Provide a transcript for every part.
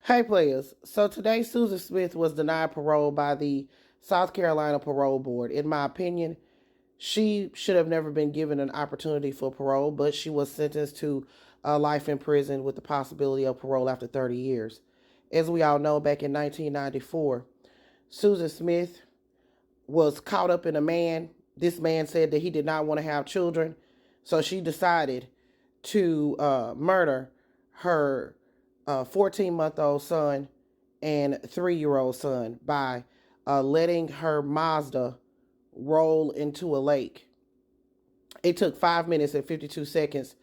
Hey players, so today Susan Smith was denied parole by the South Carolina Parole Board. In my opinion, she should have never been given an opportunity for parole, but she was sentenced to life in prison with the possibility of parole after 30 years. As we all know, back in 1994, Susan Smith was caught up in a man. This man said that he did not want to have children, so she decided to murder her 14-month-old son and 3-year-old son by letting her Mazda roll into a lake. It took 5 minutes and 52 seconds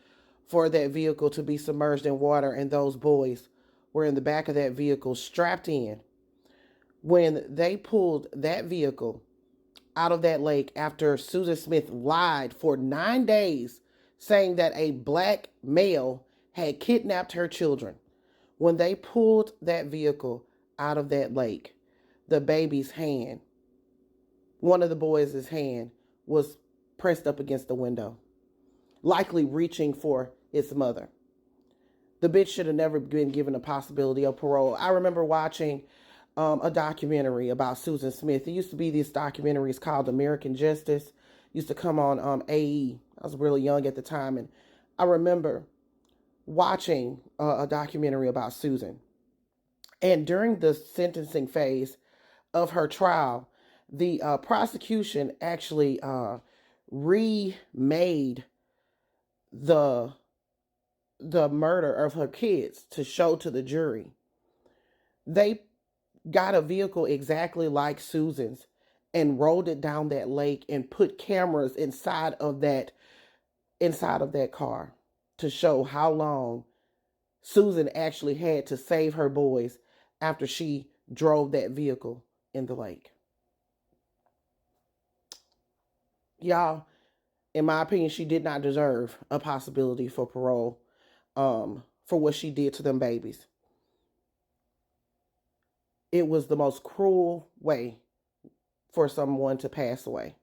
for that vehicle to be submerged in water, and those boys were in the back of that vehicle strapped in. When they pulled that vehicle out of that lake after Susan Smith lied for 9 days, saying that a black male had kidnapped her children. When they pulled that vehicle out of that lake, the baby's hand, one of the boys' hand, was pressed up against the window, likely reaching for its mother. The bitch should have never been given a possibility of parole. I remember watching a documentary about Susan Smith. It used to be these documentaries called American Justice. It used to come on AE. I was really young at the time, and I remember watching a documentary about Susan. And during the sentencing phase of her trial, the prosecution actually remade the murder of her kids to show to the jury. They got a vehicle exactly like Susan's and rolled it down that lake and put cameras inside of that car to show how long Susan actually had to save her boys after she drove that vehicle in the lake. Y'all, in my opinion, she did not deserve a possibility for parole for what she did to them babies. It was the most cruel way for someone to pass away.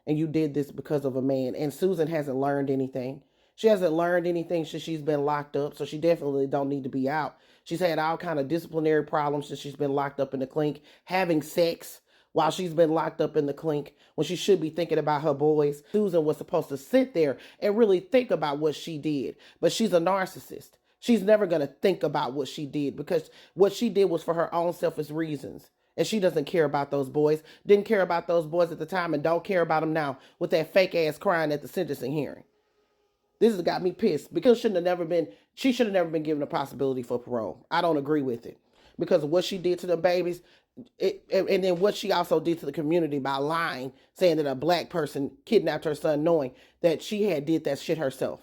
And you did this because of a man. And Susan hasn't learned anything. She hasn't learned anything since she's been locked up, so she definitely don't need to be out. She's had all kind of disciplinary problems since she's been locked up in the clink, having sex while she's been locked up in the clink when she should be thinking about her boys. Susan was supposed to sit there and really think about what she did, but she's a narcissist. She's never going to think about what she did because what she did was for her own selfish reasons. And she doesn't care about those boys, didn't care about those boys at the time, and don't care about them now with that fake ass crying at the sentencing hearing. This has got me pissed because she should have never been given a possibility for parole. I don't agree with it because of what she did to them babies, and then what she also did to the community by lying, saying that a black person kidnapped her son, knowing that she had did that shit herself.